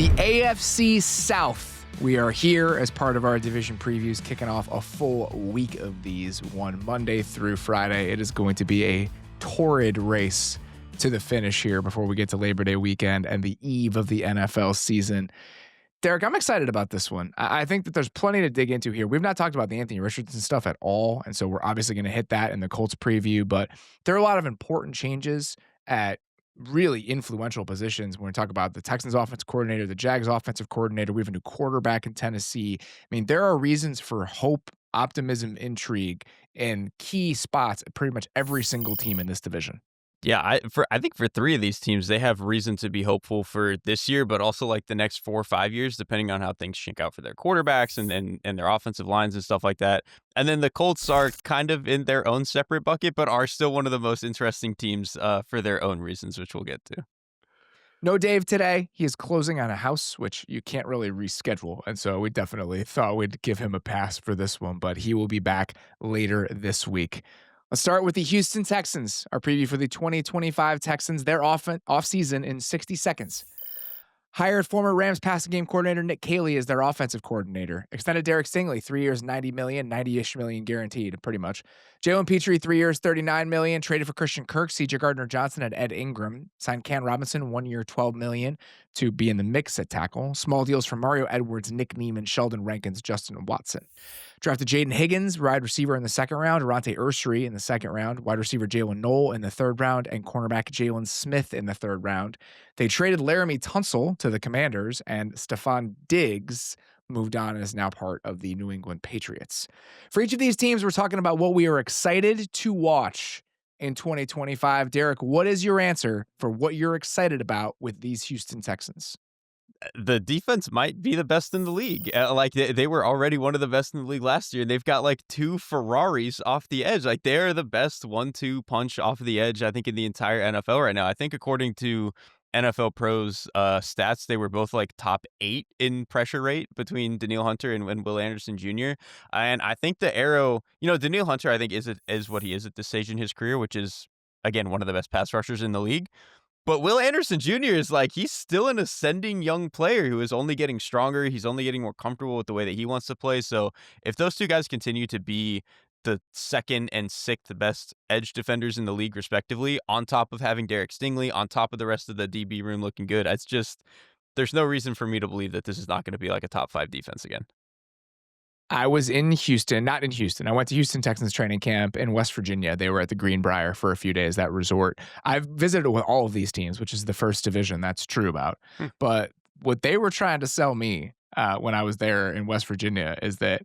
The AFC South. We are here as part of our division previews, kicking off a full week of these, one Monday through Friday. It is going to be a torrid race to the finish here before we get to Labor Day weekend and the eve of the NFL season. Derek, I'm excited about this one. I think that there's plenty to dig into here. We've not talked about the Anthony Richardson stuff at all, and so we're obviously going to hit that in the Colts preview, but there are a lot of important changes at really influential positions when we talk about the Texans offensive coordinator, the Jags offensive coordinator. We have a new quarterback in Tennessee. I mean, there are reasons for hope, optimism, intrigue in key spots at pretty much every single team in this division. Yeah, I think for three of these teams, they have reason to be hopeful for this year, but also like the next 4 or 5 years, depending on how things shake out for their quarterbacks and their offensive lines and stuff like that. And then the Colts are kind of in their own separate bucket, but are still one of the most interesting teams for their own reasons, which we'll get to. No Dave today. He is closing on a house, which you can't really reschedule. And so we definitely thought we'd give him a pass for this one, but he will be back later this week. Let's start with the Houston Texans, our preview for the 2025 Texans, their offseason in 60 seconds. Hired former Rams passing game coordinator Nick Caley as their offensive coordinator. Extended Derek Stingley, 3 years, $90 million, $90-ish million guaranteed, pretty much. Jalen Petrie, 3 years, $39 million. Traded for Christian Kirk, C.J. Gardner-Johnson, and Ed Ingram. Signed Cam Robinson, 1 year, $12 million to be in the mix at tackle. Small deals for Mario Edwards, Nick Neiman, Sheldon Rankins, Justin Watson. Drafted Jaden Higgins, wide receiver in the second round. Arante Ursary in the second round. Wide receiver Jalen Knoll in the third round. And cornerback Jalen Smith in the third round. They traded Laramie Tunsil to the Commanders. And Stephon Diggs moved on and is now part of the New England Patriots. For each of these teams, we're talking about what we are excited to watch in 2025. Derek, what is your answer for what you're excited about with these Houston Texans? The defense might be the best in the league. Like they were already one of the best in the league last year. They've got like 2 Ferraris off the edge. Like they're the best 1-2 punch off the edge, I think, in the entire NFL right now. I think according to NFL Pros stats, they were both like top 8 in pressure rate between Danielle Hunter and Will Anderson Jr. And I think the arrow, Danielle Hunter, I think is what he is at this stage in his career, which is, again, one of the best pass rushers in the league. But Will Anderson Jr. is like, he's still an ascending young player who is only getting stronger. He's only getting more comfortable with the way that he wants to play. So if those two guys continue to be the second and sixth best edge defenders in the league, respectively, on top of having Derek Stingley, on top of the rest of the DB room looking good, it's just, there's no reason for me to believe that this is not going to be like a top 5 defense again. I was in Houston, not in Houston. I went to Houston Texans training camp in West Virginia. They were at the Greenbrier for a few days, that resort. I've visited with all of these teams, which is the first division that's true about. But what they were trying to sell me when I was there in West Virginia is that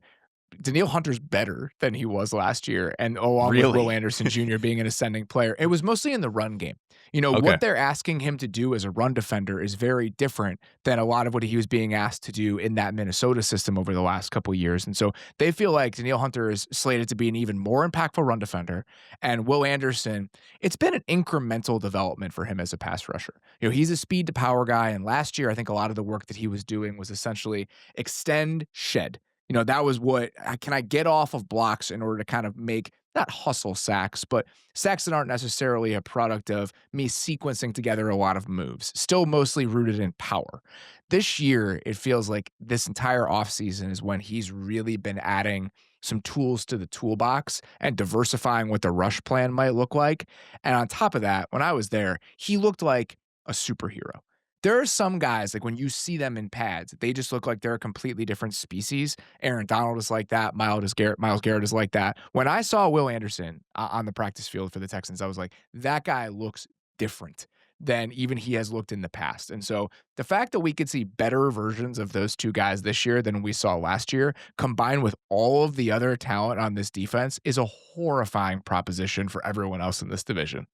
Danielle Hunter's better than he was last year, and along with Will Anderson Jr. being an ascending player. It was mostly in the run game. What they're asking him to do as a run defender is very different than a lot of what he was being asked to do in that Minnesota system over the last couple of years. And so they feel like Danielle Hunter is slated to be an even more impactful run defender. And Will Anderson, it's been an incremental development for him as a pass rusher. He's a speed to power guy. And last year, I think a lot of the work that he was doing was essentially extend, shed. That was what, can I get off of blocks in order to kind of make, not hustle sacks, but sacks that aren't necessarily a product of me sequencing together a lot of moves, still mostly rooted in power. This year, it feels like this entire offseason is when he's really been adding some tools to the toolbox and diversifying what the rush plan might look like. And on top of that, when I was there, he looked like a superhero. There are some guys, like when you see them in pads, they just look like they're a completely different species. Aaron Donald is like that. Myles Garrett is like that. When I saw Will Anderson on the practice field for the Texans, I was like, that guy looks different than even he has looked in the past. And so the fact that we could see better versions of those two guys this year than we saw last year, combined with all of the other talent on this defense, is a horrifying proposition for everyone else in this division.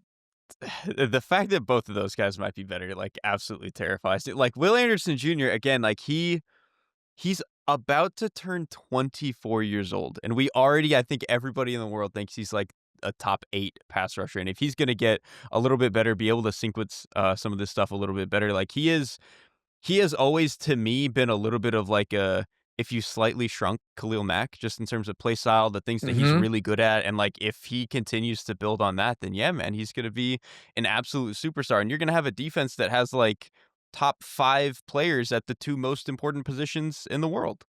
The fact that both of those guys might be better, like, absolutely terrifies me. Like, Will Anderson Jr., again, like, he's about to turn 24 years old, and we already, I think everybody in the world thinks he's, like, a top 8 pass rusher, and if he's going to get a little bit better, be able to sequence some of this stuff a little bit better, like, he has always, to me, been a little bit of, like, if you slightly shrunk Khalil Mack, just in terms of play style, the things that he's really good at. And like, if he continues to build on that, then yeah, man, he's going to be an absolute superstar. And you're going to have a defense that has like top 5 players at the 2 most important positions in the world.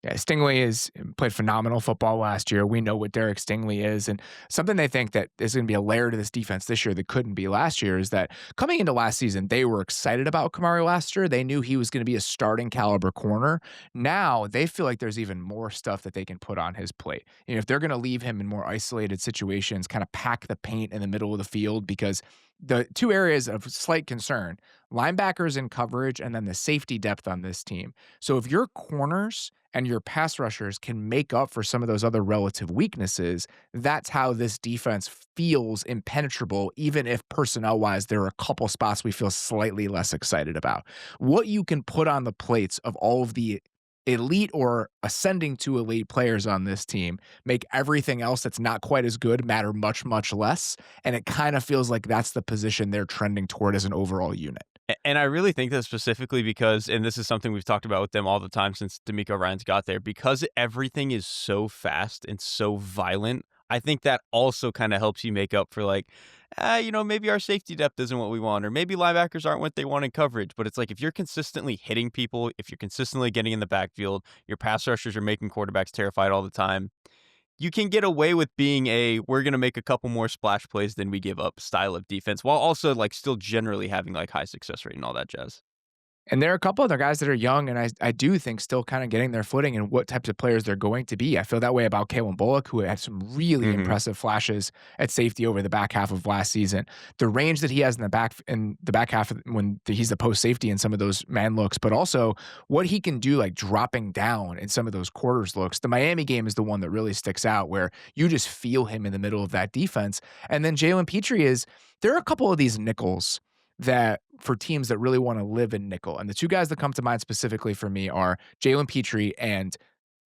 Yeah, Stingley is played phenomenal football last year. We know what Derek Stingley is, and something they think that is going to be a layer to this defense this year that couldn't be last year is that coming into last season, they were excited about Kamari last year. They knew he was going to be a starting caliber corner. Now they feel like there's even more stuff that they can put on his plate. If they're going to leave him in more isolated situations, kind of pack the paint in the middle of the field, because the two areas of slight concern, linebackers in coverage and then the safety depth on this team. So if your corners and your pass rushers can make up for some of those other relative weaknesses, that's how this defense feels impenetrable, even if personnel-wise there are a couple spots we feel slightly less excited about. What you can put on the plates of all of the elite or ascending to elite players on this team make everything else that's not quite as good matter much, much less, and it kind of feels like that's the position they're trending toward as an overall unit. And I really think that specifically because, and this is something we've talked about with them all the time since D'Amico Ryans got there, because everything is so fast and so violent, I think that also kind of helps you make up for like, maybe our safety depth isn't what we want, or maybe linebackers aren't what they want in coverage. But it's like if you're consistently hitting people, if you're consistently getting in the backfield, your pass rushers are making quarterbacks terrified all the time, you can get away with being we're going to make a couple more splash plays than we give up style of defense, while also like still generally having like high success rate and all that jazz. And there are a couple other guys that are young, and I do think still kind of getting their footing and what types of players they're going to be. I feel that way about Kalen Bullock, who had some really impressive flashes at safety over the back half of last season. The range that he has in the back half when he's the post safety in some of those man looks, but also what he can do like dropping down in some of those quarters looks. The Miami game is the one that really sticks out where you just feel him in the middle of that defense. And then Jalen Petrie there are a couple of these nickels that for teams that really want to live in nickel. And the two guys that come to mind specifically for me are Jalen Petrie and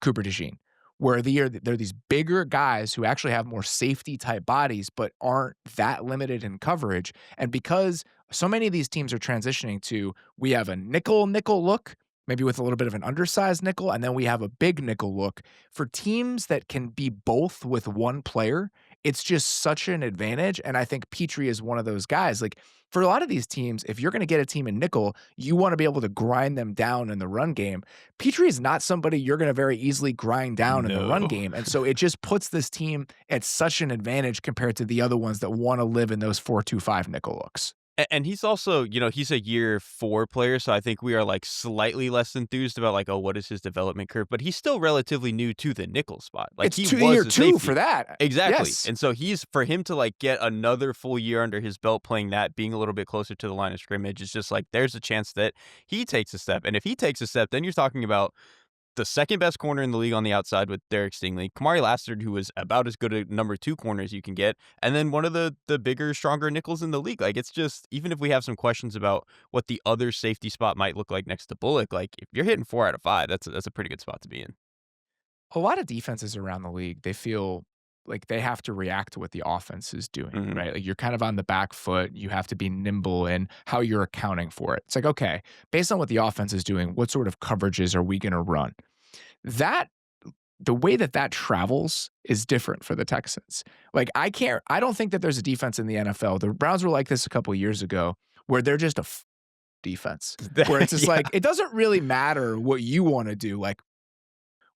Cooper DeJean, where they're these bigger guys who actually have more safety type bodies, but aren't that limited in coverage. And because so many of these teams are transitioning to, we have a nickel look, maybe with a little bit of an undersized nickel, and then we have a big nickel look. For teams that can be both with one player, it's just such an advantage. And I think Petrie is one of those guys. Like for a lot of these teams, if you're going to get a team in nickel, you want to be able to grind them down in the run game. Petrie is not somebody you're going to very easily grind down in the run game. And so it just puts this team at such an advantage compared to the other ones that want to live in those 4-2-5 nickel looks. And he's also, he's a year 4 player, so I think we are like slightly less enthused about like, oh, what is his development curve? But he's still relatively new to the nickel spot. Like It's he was year a 2 safety. for that. Exactly. Yes. And so for him to like get another full year under his belt playing that, being a little bit closer to the line of scrimmage, is just like there's a chance that he takes a step. And if he takes a step, then you're talking about the second best corner in the league on the outside with Derek Stingley, Kamari Lassard, who is about as good a number 2 corner as you can get, and then one of the bigger, stronger nickels in the league. Like it's just, even if we have some questions about what the other safety spot might look like next to Bullock, like if you're hitting 4 out of 5, that's a pretty good spot to be in. A lot of defenses around the league, they feel like they have to react to what the offense is doing, right? Like you're kind of on the back foot. You have to be nimble in how you're accounting for it. It's like, okay, based on what the offense is doing, what sort of coverages are we going to run? The way that travels is different for the Texans. Like I don't think that there's a defense in the NFL. The Browns were like this a couple of years ago where they're just a defense where it's just like, it doesn't really matter what you want to do. Like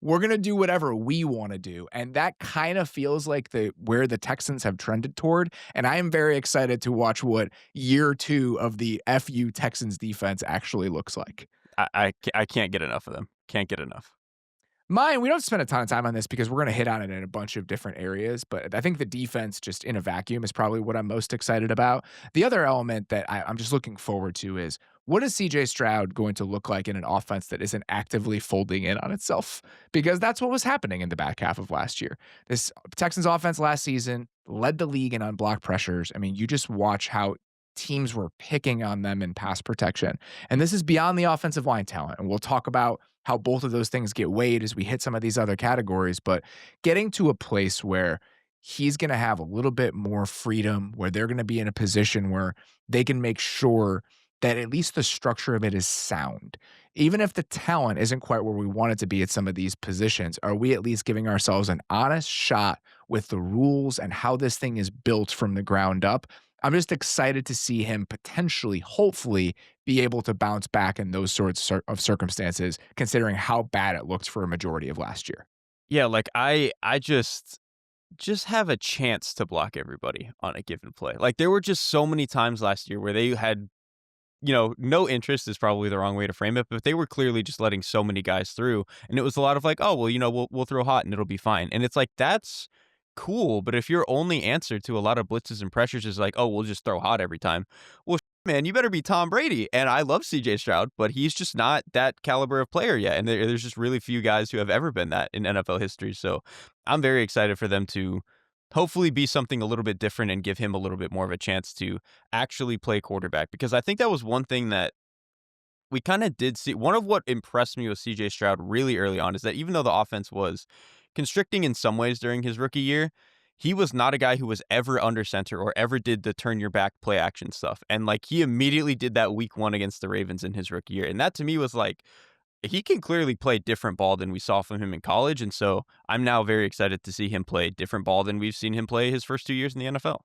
we're going to do whatever we want to do. And that kind of feels like where the Texans have trended toward. And I am very excited to watch what year 2 of the FU Texans defense actually looks like. I can't get enough of them. Can't get enough. We don't have to spend a ton of time on this because we're going to hit on it in a bunch of different areas, but I think the defense just in a vacuum is probably what I'm most excited about. The other element that I'm just looking forward to is, what is CJ Stroud going to look like in an offense that isn't actively folding in on itself? Because that's what was happening in the back half of last year. This Texans offense last season led the league in unblocked pressures. I mean, you just watch how teams were picking on them in pass protection. And this is beyond the offensive line talent. And we'll talk about how both of those things get weighed as we hit some of these other categories. But getting to a place where he's going to have a little bit more freedom, where they're going to be in a position where they can make sure that at least the structure of it is sound. Even if the talent isn't quite where we want it to be at some of these positions, are we at least giving ourselves an honest shot with the rules and how this thing is built from the ground up? I'm just excited to see him potentially, hopefully, be able to bounce back in those sorts of circumstances, considering how bad it looked for a majority of last year. Yeah, like I just have a chance to block everybody on a given play. Like there were just so many times last year where they had, no interest is probably the wrong way to frame it, but they were clearly just letting so many guys through. And it was a lot of like, oh, well, we'll throw hot and it'll be fine. And it's like, that's cool. But if your only answer to a lot of blitzes and pressures is like, oh, we'll just throw hot every time. Well, man, you better be Tom Brady. And I love CJ Stroud, but he's just not that caliber of player yet. And there's just really few guys who have ever been that in NFL history. So I'm very excited for them to hopefully be something a little bit different and give him a little bit more of a chance to actually play quarterback, because I think that was one thing that we kind of did see. One of what impressed me with CJ Stroud really early on is that even though the offense was constricting in some ways during his rookie year, he was not a guy who was ever under center or ever did the turn your back play action stuff. And like he immediately did that week 1 against the Ravens in his rookie year. And that to me was like, he can clearly play different ball than we saw from him in college, and so I'm now very excited to see him play different ball than we've seen him play his first 2 years in the NFL.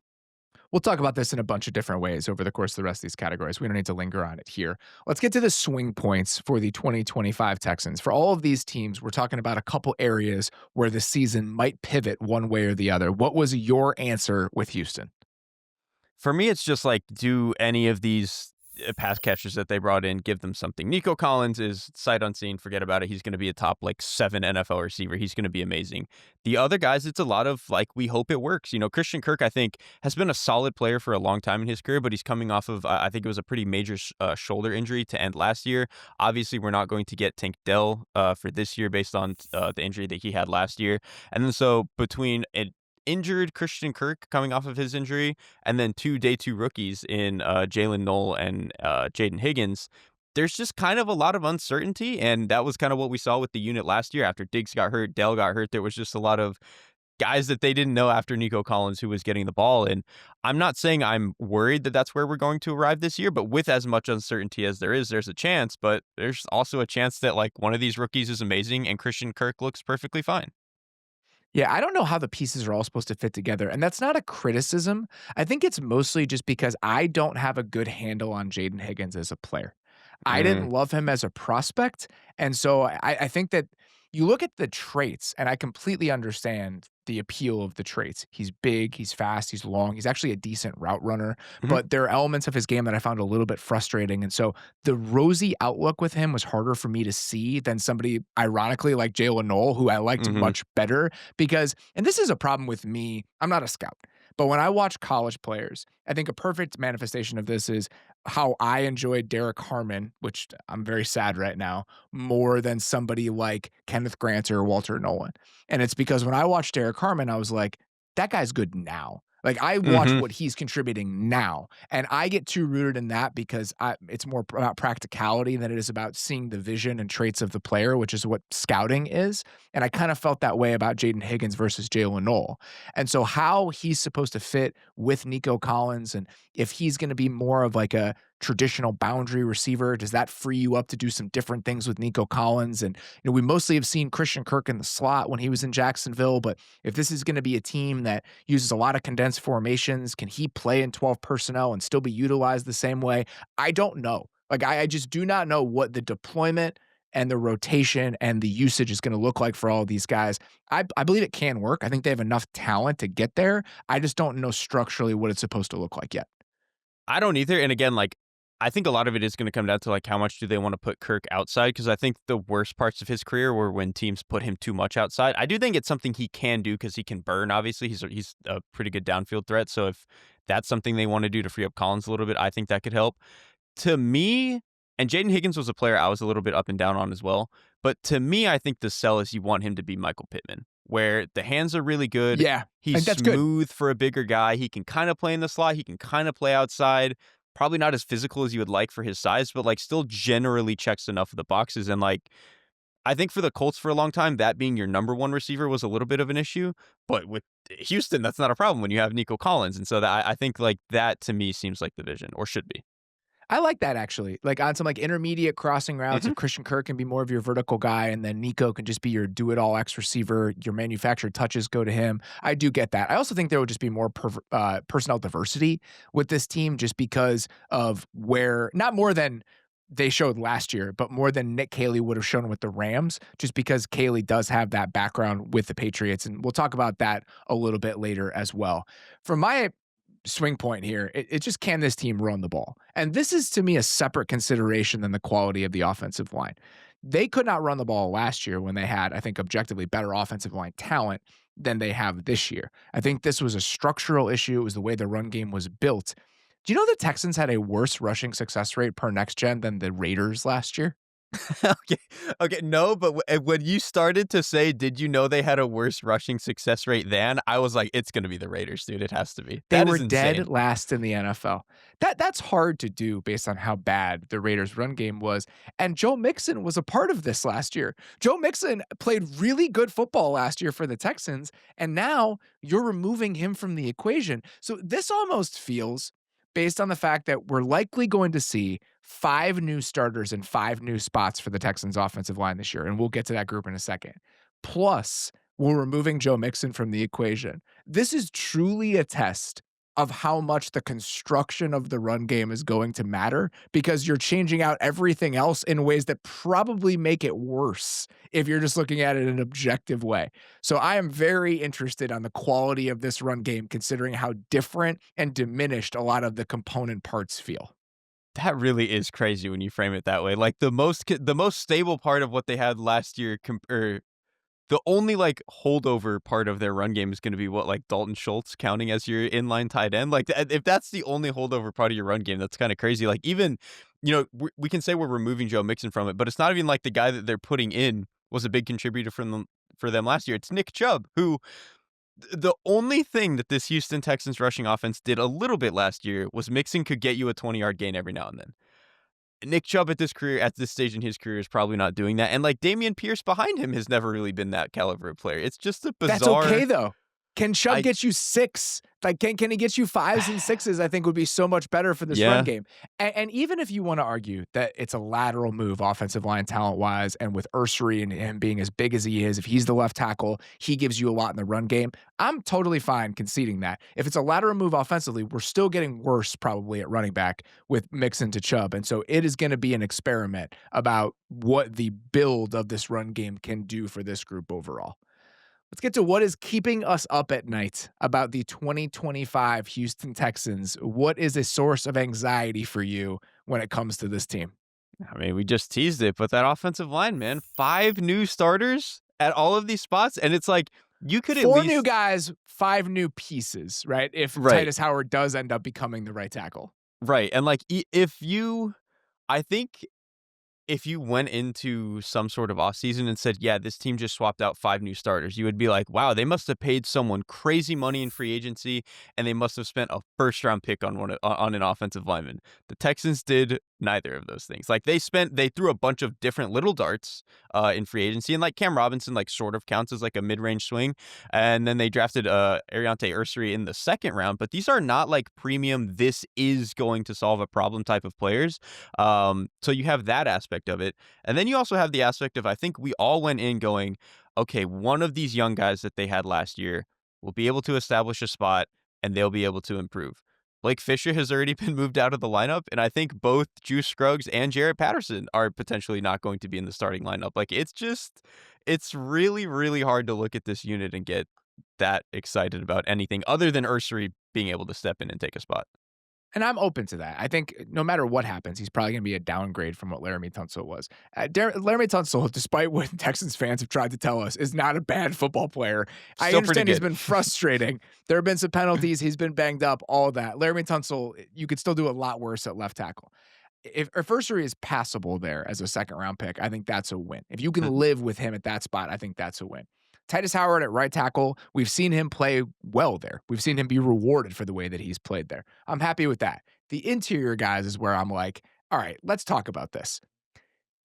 We'll talk about this in a bunch of different ways over the course of the rest of these categories. We don't need to linger on it here. Let's get to the swing points for the 2025 Texans. For all of these teams, we're talking about a couple areas where the season might pivot one way or the other. What was your answer with Houston? For me, it's just like, do any of these pass catchers that they brought in give them something? Nico Collins is sight unseen. Forget about it. He's going to be a top like 7 NFL receiver. He's going to be amazing. The other guys, it's a lot of like, we hope it works. Christian Kirk, I think, has been a solid player for a long time in his career, but he's coming off of, I think it was a pretty major shoulder injury to end last year. Obviously, we're not going to get Tank Dell for this year based on the injury that he had last year. And then so between an injured Christian Kirk coming off of his injury, and then 2 day 2 rookies in Jalen Knoll and Jaden Higgins, there's just kind of a lot of uncertainty. And that was kind of what we saw with the unit last year. After Diggs got hurt, Dell got hurt, there was just a lot of guys that they didn't know after Nico Collins who was getting the ball. And I'm not saying I'm worried that that's where we're going to arrive this year, but with as much uncertainty as there is, there's a chance. But there's also a chance that like one of these rookies is amazing and Christian Kirk looks perfectly fine. Yeah, I don't know how the pieces are all supposed to fit together. And that's not a criticism. I think it's mostly just because I don't have a good handle on Jaden Higgins as a player. I Mm, didn't love him as a prospect. And so I think that you look at the traits, and I completely understand the appeal of the traits. He's big, he's fast, he's long, he's actually a decent route runner. mhm, But there are elements of his game that I found a little bit frustrating. And so the rosy outlook with him was harder for me to see than somebody, ironically, like Jalen Knoll, who I liked mhm. much better. Because, and this is a problem with me, I'm not a scout. But when I watch college players, I think a perfect manifestation of this is how I enjoyed Derek Harmon, which I'm very sad right now, more than somebody like Kenneth Grant or Walter Nolan. And it's because when I watched Derek Harmon, I was like, that guy's good now. Like I watch Mhm. what he's contributing now, and I get too rooted in that because it's more about practicality than it is about seeing the vision and traits of the player, which is what scouting is. And I kind of felt that way about Jaden Higgins versus Jalen Knoll. And so, how he's supposed to fit with Nico Collins, and if he's going to be more of like a traditional boundary receiver, does that free you up to do some different things with Nico Collins? And we mostly have seen Christian Kirk in the slot when he was in Jacksonville, but if this is going to be a team that uses a lot of condensed formations, can he play in 12 personnel and still be utilized the same way? I don't know. Like I just do not know what the deployment and the rotation and the usage is going to look like for all of these guys. I believe it can work. I think they have enough talent to get there. I just don't know structurally what it's supposed to look like yet. I don't either. And again, like, I think a lot of it is going to come down to like how much do they want to put Kirk outside? Because I think the worst parts of his career were when teams put him too much outside. I do think it's something he can do because he can burn. Obviously, he's a pretty good downfield threat. So if that's something they want to do to free up Collins a little bit, I think that could help. To me, and Jaden Higgins was a player I was a little bit up and down on as well. But to me, I think the sell is you want him to be Michael Pittman, where the hands are really good. Yeah, I He's think that's good. smooth for a bigger guy. He can kind of play in the slot. He can kind of play outside. Probably not as physical as you would like for his size, but like still generally checks enough of the boxes. And like, I think for the Colts for a long time, that being your number one receiver was a little bit of an issue. But with Houston, that's not a problem when you have Nico Collins. And so that I think like that to me seems like the vision or should be. I like that actually. Like on some like intermediate crossing routes, Mhm. if Christian Kirk can be more of your vertical guy and then Nico can just be your do it all X receiver, your manufactured touches go to him. I do get that. I also think there would just be more personnel diversity with this team just because of where, not more than they showed last year, but more than Nick Caley would have shown with the Rams, just because Caley does have that background with the Patriots. And we'll talk about that a little bit later as well. From my swing point here. It's just, can this team run the ball? And this is to me a separate consideration than the quality of the offensive line. They could not run the ball last year when they had, I think, objectively better offensive line talent than they have this year. I think this was a structural issue. It was the way the run game was built. Do you know the Texans had a worse rushing success rate per next gen than the Raiders last year? Okay. Okay, no, but when you started to say, "Did you know they had a worse rushing success rate than?" I was like, "It's gonna be the Raiders, dude. It has to be." They That were is dead insane. last in the NFL. That's hard to do based on how bad the Raiders' run game was, and Joe Mixon was a part of this last year. Joe Mixon played really good football last year for the Texans, and now you're removing him from the equation. So this almost feels, based on the fact that we're likely going to see 5 new starters and 5 new spots for the Texans' offensive line this year, and we'll get to that group in a second. Plus, we're removing Joe Mixon from the equation. This is truly a test of how much the construction of the run game is going to matter, because you're changing out everything else in ways that probably make it worse if you're just looking at it in an objective way. So I am very interested on the quality of this run game, considering how different and diminished a lot of the component parts feel. That really is crazy when you frame it that way. Like, the most stable part of what they had last year the only, like, holdover part of their run game is gonna be what, like, Dalton Schultz counting as your inline tight end? Like, if that's the only holdover part of your run game, that's kinda crazy. Like, even, we can say we're removing Joe Mixon from it, but it's not even like the guy that they're putting in was a big contributor for them last year. It's Nick Chubb, who the only thing that this Houston Texans rushing offense did a little bit last year was Mixon could get you a 20-yard gain every now and then. Nick Chubb at this stage in his career is probably not doing that, and, like, Dameon Pierce behind him has never really been that caliber of player. It's just a That's okay bizarre. though. Can Chubb I get you 6? Like, can he get you 5s and 6s, I think would be so much better for this run Yeah. game. And even if you wanna argue that it's a lateral move offensive line talent-wise, and with Ursary and him being as big as he is, if he's the left tackle, he gives you a lot in the run game. I'm totally fine conceding that. If it's a lateral move offensively, we're still getting worse probably at running back with Mixon to Chubb, and so it is gonna be an experiment about what the build of this run game can do for this group overall. Let's get to what is keeping us up at night about the 2025 Houston Texans. What is a source of anxiety for you when it comes to this team? I mean, we just teased it, but that offensive line, man, 5 new starters at all of these spots, and it's like, you could at 4 new least. guys, 5 new pieces, right? If Right, Titus Howard does end up becoming the right tackle. right, and, like, if you I think if you went into some sort of offseason and said, "Yeah, this team just swapped out 5 new starters," you would be like, "Wow, they must have paid someone crazy money in free agency, and they must have spent a first-round pick on an offensive lineman." The Texans did neither of those things. Like, they threw a bunch of different little darts, in free agency, and, like, Cam Robinson, like, sort of counts as, like, a mid-range swing, and then they drafted, Ariante Ursary in the 2nd round, but these are not, like, premium, this is going to solve a problem type of players. So you have that aspect of it. And then you also have the aspect of, I think we all went in going, okay, one of these young guys that they had last year will be able to establish a spot and they'll be able to improve. Blake Fisher has already been moved out of the lineup, and I think both Juice Scruggs and Jarrett Patterson are potentially not going to be in the starting lineup. Like, it's really, really hard to look at this unit and get that excited about anything other than Ursary being able to step in and take a spot. And I'm open to that. I think no matter what happens, he's probably going to be a downgrade from what Laramie Tunsil was. Laramie Tunsil, despite what Texans fans have tried to tell us, is not a bad football player. I Still pretty understand he's good. been frustrating. There have been some penalties. He's been banged up, all of that. Laramie Tunsil, you could still do a lot worse at left tackle. If Ursary is passable there as a 2nd round pick, I think that's a win. If you can Mhm. live with him at that spot, I think that's a win. Titus Howard at right tackle, we've seen him play well there. We've seen him be rewarded for the way that he's played there. I'm happy with that. The interior guys is where I'm like, all right, let's talk about this.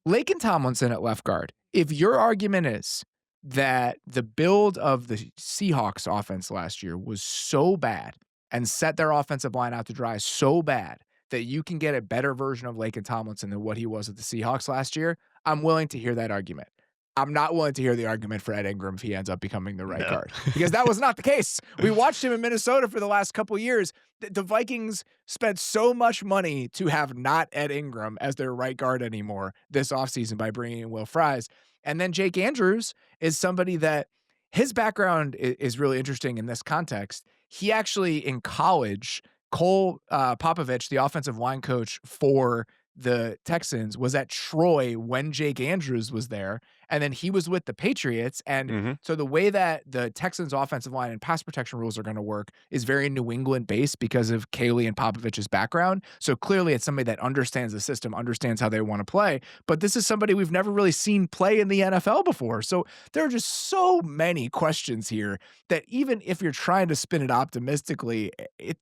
Laken Tomlinson at left guard. If your argument is that the build of the Seahawks offense last year was so bad and set their offensive line out to dry so bad that you can get a better version of Laken Tomlinson than what he was with the Seahawks last year, I'm willing to hear that argument. I'm not willing to hear the argument for Ed Ingram if he ends up becoming the right No. guard, because that was not the case. We watched him in Minnesota for the last couple years. The Vikings spent so much money to have not Ed Ingram as their right guard anymore this offseason by bringing in Will Fries. And then Jake Andrews is somebody that his background is really interesting in this context. He actually, in college, Cole Popovich, the offensive line coach for the Texans, was at Troy when Jake Andrews was there, and then he was with the Patriots. And Mhm. so the way that the Texans offensive line and pass protection rules are going to work is very New England based because of Caley and Popovich's background. So clearly it's somebody that understands the system, understands how they want to play. But this is somebody we've never really seen play in the NFL before. So there are just so many questions here that even if you're trying to spin it optimistically,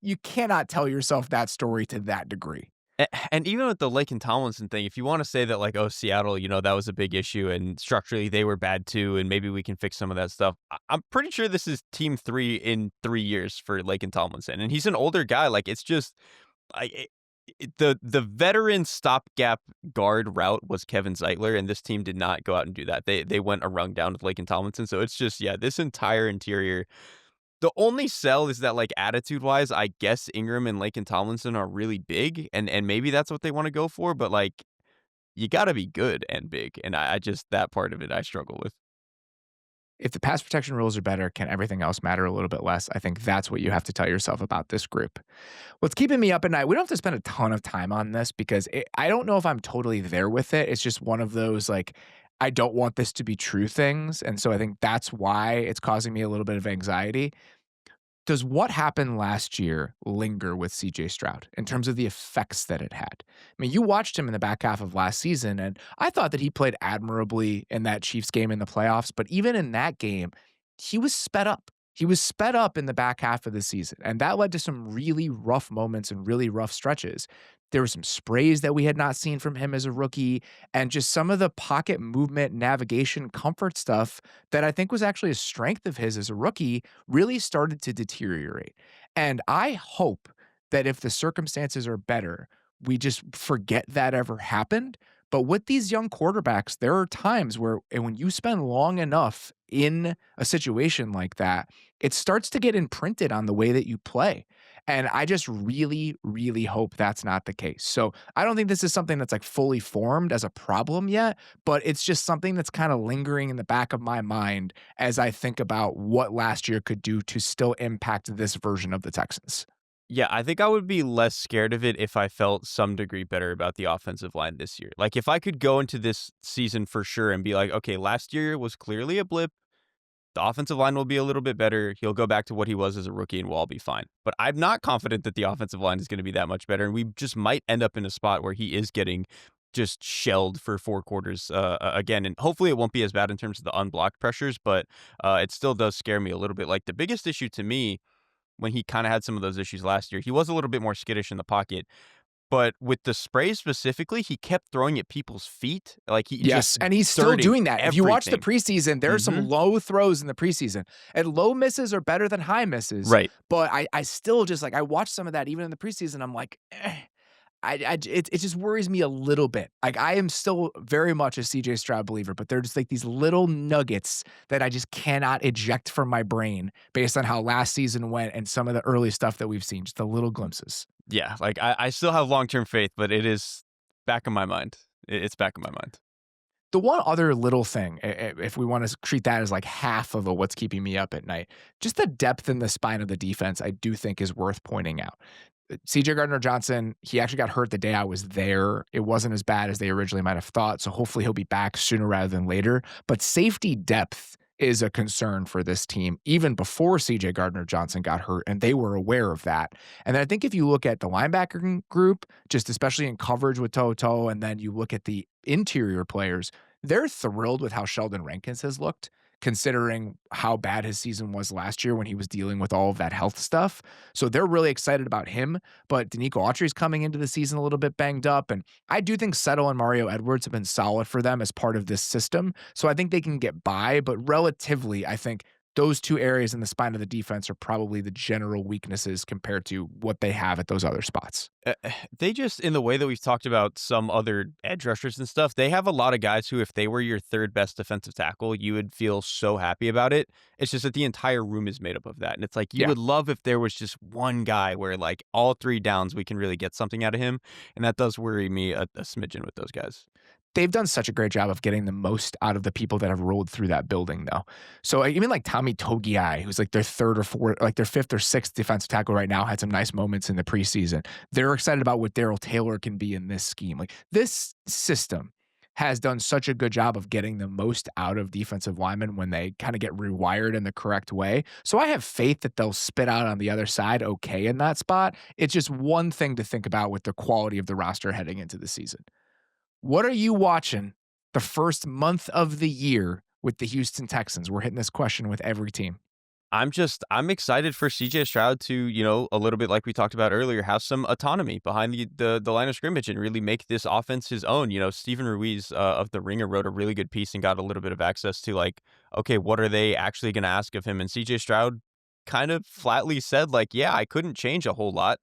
you cannot tell yourself that story to that degree. And even with the Laken Tomlinson thing, if you want to say that, like, oh, Seattle, that was a big issue and structurally they were bad too, and maybe we can fix some of that stuff. I'm pretty sure this is team 3 in 3 years for Laken Tomlinson, and he's an older guy. Like, it's just the veteran stopgap guard route was Kevin Zeitler, and this team did not go out and do that. They went a rung down with Laken Tomlinson. So it's just, yeah, this entire interior. The only sell is that, like, attitude-wise, I guess Ingram and Laken Tomlinson are really big, and maybe that's what they wanna go for, but, like, you gotta be good and big, and I just that part of it I struggle with. If the pass protection rules are better, can everything else matter a little bit less? I think that's what you have to tell yourself about this group. What's keeping me up at night, we don't have to spend a ton of time on this because I don't know if I'm totally there with it. It's just one of those, like, I don't want this to be true things. And so I think that's why it's causing me a little bit of anxiety. Does what happened last year linger with CJ Stroud in terms of the effects that it had? I mean, you watched him in the back half of last season, and I thought that he played admirably in that Chiefs game in the playoffs. But even in that game, he was sped up. He was sped up in the back half of the season, and that led to some really rough moments and really rough stretches. There were some sprays that we had not seen from him as a rookie, and just some of the pocket movement, navigation, comfort stuff that I think was actually a strength of his as a rookie really started to deteriorate. And I hope that if the circumstances are better, we just forget that ever happened. But with these young quarterbacks, there are times where, and when you spend long enough in a situation like that, it starts to get imprinted on the way that you play. And I just really, really hope that's not the case. So I don't think this is something that's like fully formed as a problem yet, but it's just something that's kind of lingering in the back of my mind as I think about what last year could do to still impact this version of the Texans. Yeah, I think I would be less scared of it if I felt some degree better about the offensive line this year. Like, if I could go into this season for sure and be like, okay, last year was clearly a blip. The offensive line will be a little bit better. He'll go back to what he was as a rookie and we'll all be fine. But I'm not confident that the offensive line is going to be that much better. And we just might end up in a spot where he is getting just shelled for 4 quarters again. And hopefully it won't be as bad in terms of the unblocked pressures, but it still does scare me a little bit. Like, the biggest issue to me when he kind of had some of those issues last year, he was a little bit more skittish in the pocket. But with the spray specifically, he kept throwing at people's feet. Like, he Yes, just and he's still dirting doing that. If you watch the everything. preseason, there are some low throws in the preseason, and low misses are better than high misses. Right. But I still just like I watched some of that even in the preseason. I'm like, it just worries me a little bit. Like, I am still very much a CJ Stroud believer, but they're just like these little nuggets that I just cannot eject from my brain based on how last season went and some of the early stuff that we've seen, just the little glimpses. Yeah, like, I still have long-term faith, but it is back in my mind. It's back in my mind. The one other little thing, if we want to treat that as like half of what's keeping me up at night, just the depth in the spine of the defense, I do think is worth pointing out. CJ Gardner-Johnson, he actually got hurt the day I was there. It wasn't as bad as they originally might have thought, so hopefully he'll be back sooner rather than later. But safety depth is a concern for this team even before CJ Gardner-Johnson got hurt, and they were aware of that. And then I think if you look at the linebacker group, just especially in coverage with Toto, and then you look at the interior players, they're thrilled with how Sheldon Rankins has looked, considering how bad his season was last year when he was dealing with all of that health stuff. So they're really excited about him. But Danico Autry's coming into the season a little bit banged up. And I do think Settle and Mario Edwards have been solid for them as part of this system. So I think they can get by. But relatively, I think those two areas in the spine of the defense are probably the general weaknesses compared to what they have at those other spots. They just, in the way that we've talked about some other edge rushers and stuff, they have a lot of guys who, if they were your third best defensive tackle, you would feel so happy about it. It's just that the entire room is made up of that. And it's like, you Yeah. would love if there was just one guy where, like, all 3 downs, we can really get something out of him. And that does worry me a smidgen with those guys. They've done such a great job of getting the most out of the people that have rolled through that building, though. So even like Tommy Togiai, who's like their third or fourth, like their fifth or sixth defensive tackle right now, had some nice moments in the preseason. They're excited about what Darrell Taylor can be in this scheme. Like this system has done such a good job of getting the most out of defensive linemen when they kind of get rewired in the correct way. So I have faith that they'll spit out on the other side okay in that spot. It's just one thing to think about with the quality of the roster heading into the season. What are you watching the first month of the year with the Houston Texans? We're hitting this question with every team. I'm excited for CJ Stroud to, a little bit like we talked about earlier, have some autonomy behind the line of scrimmage and really make this offense his own. Stephen Ruiz of The Ringer wrote a really good piece and got a little bit of access to, like, okay, what are they actually going to ask of him? And CJ Stroud kind of flatly said, like, yeah, I couldn't change a whole lot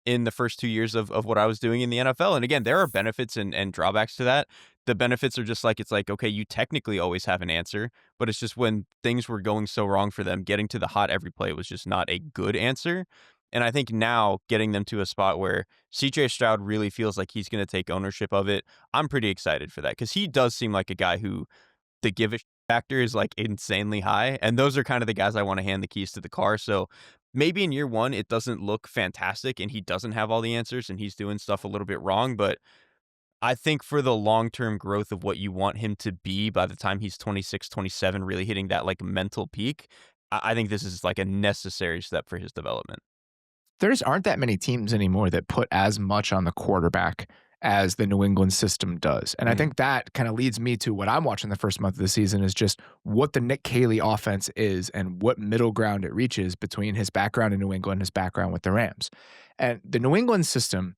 in the first 2 years of what I was doing in the NFL. And again, there are benefits and drawbacks to that. The benefits are just like, it's like, okay, you technically always have an answer, but it's just when things were going so wrong for them, getting to the hot every play was just not a good answer. And I think now getting them to a spot where CJ Stroud really feels like he's going to take ownership of it, I'm pretty excited for that, because he does seem like a guy who the give a factor is like insanely high. And those are kind of the guys I want to hand the keys to the car. So maybe in year one, it doesn't look fantastic and he doesn't have all the answers and he's doing stuff a little bit wrong. But I think for the long-term growth of what you want him to be by the time he's 26, 27, really hitting that like mental peak, I think this is like a necessary step for his development. There's aren't that many teams anymore that put as much on the quarterback as the New England system does. And I Mhm. think that kind of leads me to what I'm watching the first month of the season is just what the Nick Caley offense is and what middle ground it reaches between his background in New England and his background with the Rams. And the New England system,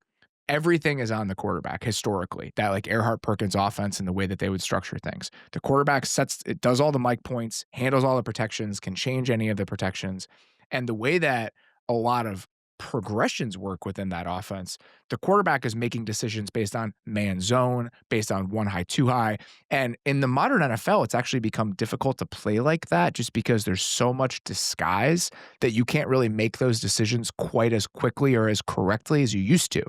everything is on the quarterback historically. That like Earhart Perkins offense and the way that they would structure things. The quarterback it does all the mic points, handles all the protections, can change any of the protections. And the way that a lot of progressions work within that offense, the quarterback is making decisions based on man zone, based on one high, two high. And in the modern NFL, it's actually become difficult to play like that just because there's so much disguise that you can't really make those decisions quite as quickly or as correctly as you used to.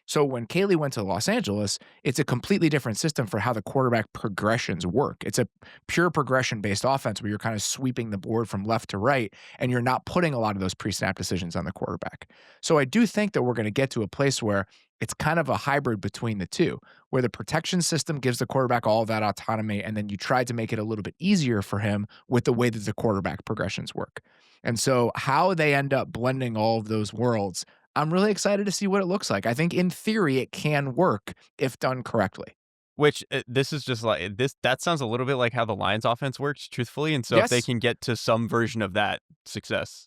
So when Caley went to Los Angeles, it's a completely different system for how the quarterback progressions work. It's a pure progression-based offense where you're kind of sweeping the board from left to right, and you're not putting a lot of those pre-snap decisions on the quarterback. So I do think that we're going to get to a place where it's kind of a hybrid between the two, where the protection system gives the quarterback all of that autonomy, and then you try to make it a little bit easier for him with the way that the quarterback progressions work. And so how they end up blending all of those worlds, I'm really excited to see what it looks like. I think in theory it can work if done correctly. Which this is just like this. That sounds a little bit like how the Lions offense works, truthfully. And so if they Yes. can get to some version of that success.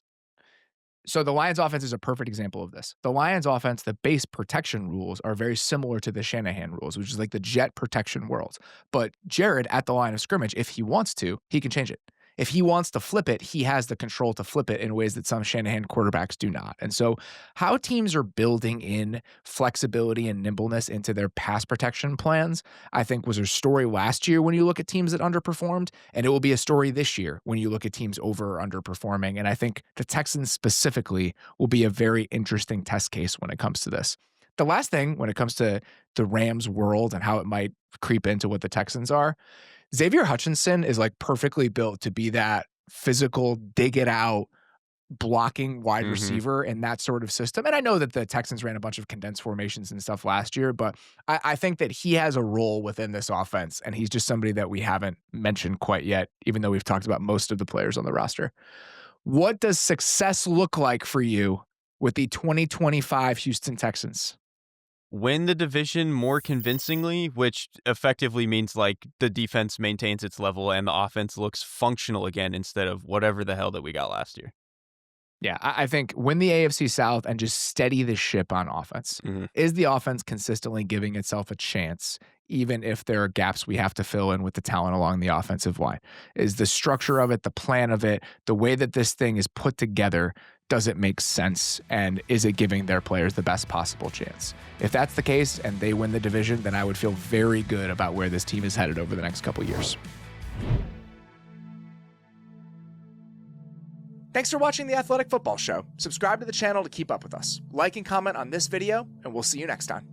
So the Lions offense is a perfect example of this. The Lions offense, the base protection rules are very similar to the Shanahan rules, which is like the jet protection world. But Jared at the line of scrimmage, if he wants to, he can change it. If he wants to flip it, he has the control to flip it in ways that some Shanahan quarterbacks do not. And so, how teams are building in flexibility and nimbleness into their pass protection plans, I think was a story last year when you look at teams that underperformed, and it will be a story this year when you look at teams over or underperforming. And I think the Texans specifically will be a very interesting test case when it comes to this. The last thing when it comes to the Rams world and how it might creep into what the Texans are, Xavier Hutchinson is like perfectly built to be that physical, dig it out, blocking wide Hmm. receiver in that sort of system. And I know that the Texans ran a bunch of condensed formations and stuff last year, but I think that he has a role within this offense. And he's just somebody that we haven't mentioned quite yet, even though we've talked about most of the players on the roster. What does success look like for you with the 2025 Houston Texans? Win the division more convincingly, which effectively means like the defense maintains its level and the offense looks functional again instead of whatever the hell that we got last year. Yeah, I think win the AFC South and just steady the ship on offense. Hmm. Is the offense consistently giving itself a chance even if there are gaps we have to fill in with the talent along the offensive line. Is the structure of it, the plan of it, the way that this thing is put together, does it make sense? And is it giving their players the best possible chance? If that's the case and they win the division, then I would feel very good about where this team is headed over the next couple years. Thanks for watching The Athletic Football Show. Subscribe to the channel to keep up with us. Like and comment on this video, and we'll see you next time.